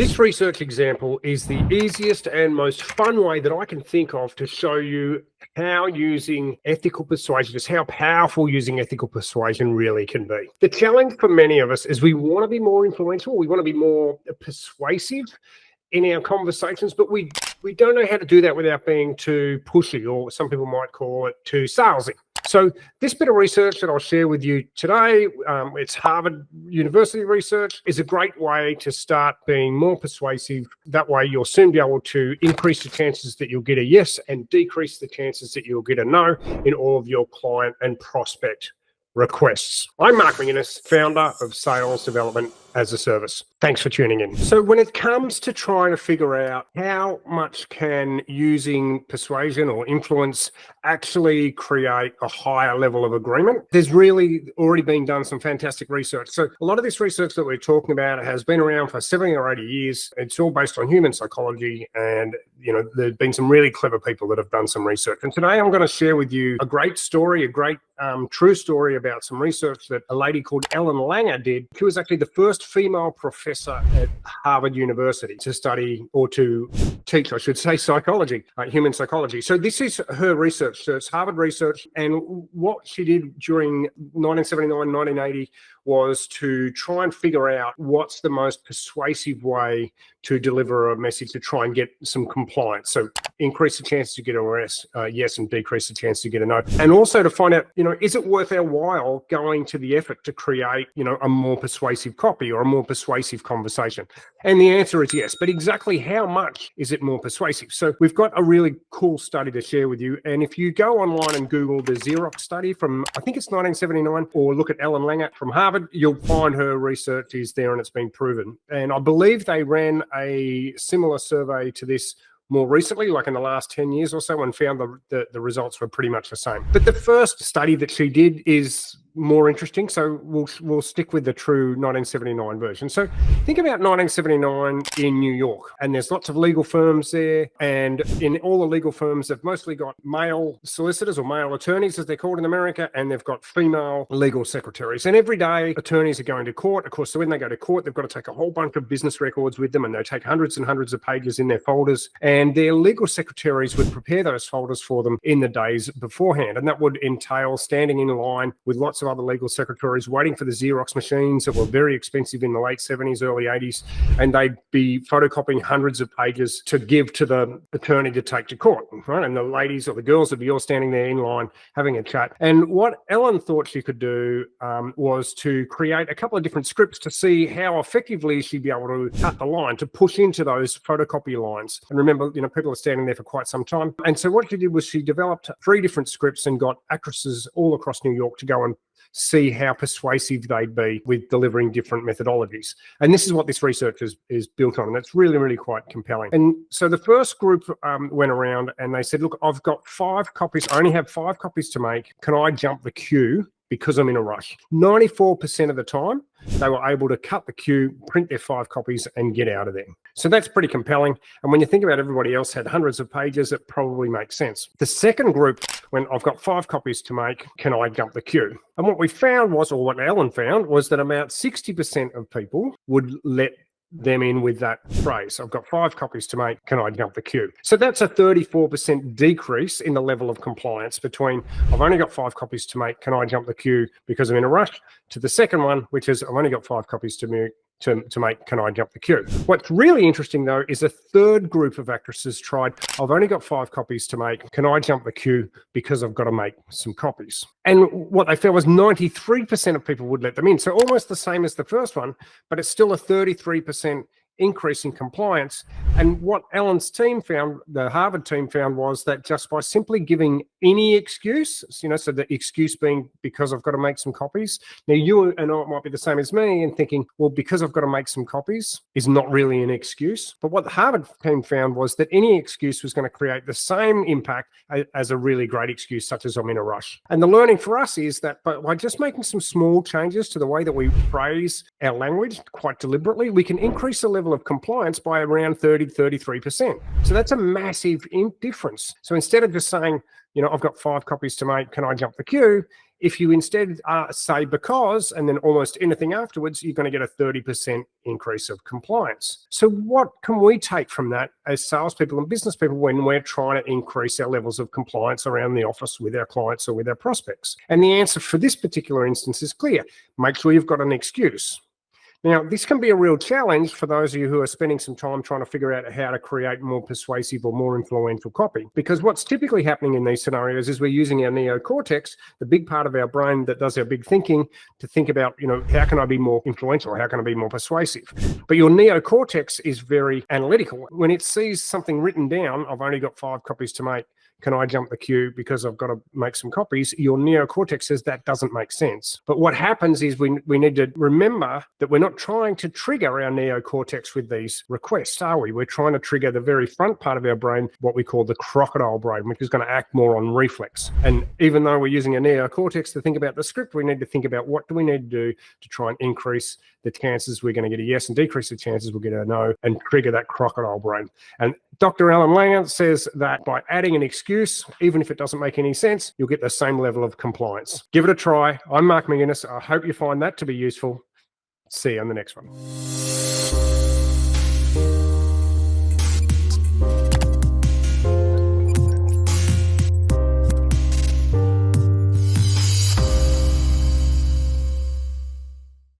This research example is the easiest and most fun way that I can think of to show you how using ethical persuasion, just how powerful using ethical persuasion really can be. The challenge for many of us is we want to be more influential, we want to be more persuasive in our conversations, but we don't know how to do that without being too pushy, or some people might call it too salesy. So this bit of research that I'll share with you today, it's Harvard University research, is a great way to start being more persuasive. That way you'll soon be able to increase the chances that you'll get a yes and decrease the chances that you'll get a no in all of your client and prospect requests. I'm Mark McInnes, founder of Sales Development as a Service. Thanks for tuning in. So when it comes to trying to figure out how much can using persuasion or influence actually create a higher level of agreement, there's really already been done some fantastic research. So a lot of this research that we're talking about has been around for 70 or 80 years. It's all based on human psychology, and there's been some really clever people that have done some research. And today I'm going to share with you a great story, a great true story about some research that a lady called Ellen Langer did. She was actually the first female professor at Harvard University to study, or to teach, I should say, psychology, human psychology. So this is her research. So it's Harvard research. And what she did during 1979, 1980 was to try and figure out what's the most persuasive way to deliver a message to try and get some compliance. So increase the chance to get a yes and decrease the chance to get a no. And also to find out, is it worth our while going to the effort to create, a more persuasive copy or a more persuasive conversation? And the answer is yes, but exactly how much is it more persuasive? So we've got a really cool study to share with you. And if you go online and Google the Xerox study from, I think it's 1979, or look at Ellen Langer from Harvard, you'll find her research is there and it's been proven. And I believe they ran a similar survey to this more recently, like in the last 10 years or so, and found the results were pretty much the same. But the first study that she did is more interesting, so we'll stick with the true 1979 version. So think about 1979 in New York, and there's lots of legal firms there, and in all the legal firms, they've mostly got male solicitors or male attorneys, as they're called in America, and they've got female legal secretaries. And every day, attorneys are going to court. Of course, so when they go to court, they've got to take a whole bunch of business records with them, and they take hundreds and hundreds of pages in their folders, and their legal secretaries would prepare those folders for them in the days beforehand. And that would entail standing in line with lots of other legal secretaries waiting for the Xerox machines that were very expensive in the late 70s, early 80s, and they'd be photocopying hundreds of pages to give to the attorney to take to court, right? And the ladies or the girls would be all standing there in line having a chat. And what Ellen thought she could do was to create a couple of different scripts to see how effectively she'd be able to cut the line, to push into those photocopy lines. And remember, people are standing there for quite some time. And so what she did was she developed 3 different scripts and got actresses all across New York to go and see how persuasive they'd be with delivering different methodologies. And this is what this research is built on. And it's really, really quite compelling. And so the first group went around and they said, look, I've got 5 copies. I only have 5 copies to make. Can I jump the queue because I'm in a rush? 94% of the time, they were able to cut the queue, print their 5 copies and get out of there. So that's pretty compelling. And when you think about everybody else had hundreds of pages, it probably makes sense. The second group, when I've got 5 copies to make, can I jump the queue? And what we found was, or what Ellen found, was that about 60% of people would let them in with that phrase. I've got 5 copies to make, can I jump the queue? So that's a 34% decrease in the level of compliance between I've only got 5 copies to make, can I jump the queue because I'm in a rush, to the second one, which is I've only got 5 copies to make, can I jump the queue? What's really interesting though is a third group of actresses tried, I've only got 5 copies to make, can I jump the queue because I've got to make some copies? And what they found was 93% of people would let them in. So almost the same as the first one, but it's still a 33% increase in compliance. And what Ellen's team found, the Harvard team found, was that just by simply giving any excuse, so the excuse being because I've got to make some copies. Now you and I might be the same as me and thinking, well, because I've got to make some copies is not really an excuse. But what the Harvard team found was that any excuse was going to create the same impact as a really great excuse, such as I'm in a rush. And the learning for us is that by just making some small changes to the way that we phrase our language quite deliberately, we can increase the level of compliance by around 33%. So that's a massive difference. So instead of just saying, I've got 5 copies to make, can I jump the queue? If you instead say because, and then almost anything afterwards, you're going to get a 30% increase of compliance. So what can we take from that as salespeople and business people when we're trying to increase our levels of compliance around the office with our clients or with our prospects? And the answer for this particular instance is clear. Make sure you've got an excuse. Now, this can be a real challenge for those of you who are spending some time trying to figure out how to create more persuasive or more influential copy. Because what's typically happening in these scenarios is we're using our neocortex, the big part of our brain that does our big thinking, to think about, how can I be more influential? How can I be more persuasive? But your neocortex is very analytical. When it sees something written down, I've only got 5 copies to make. Can I jump the queue because I've got to make some copies? Your neocortex says that doesn't make sense. But what happens is we need to remember that we're not trying to trigger our neocortex with these requests, are we? We're trying to trigger the very front part of our brain, what we call the crocodile brain, which is going to act more on reflex. And even though we're using a neocortex to think about the script, we need to think about what do we need to do to try and increase the chances we're going to get a yes and decrease the chances we'll get a no and trigger that crocodile brain. And Dr. Alan Langer says that by adding an excuse, even if it doesn't make any sense, you'll get the same level of compliance. Give it a try. I'm Mark McGuinness. I hope you find that to be useful. See you on the next one.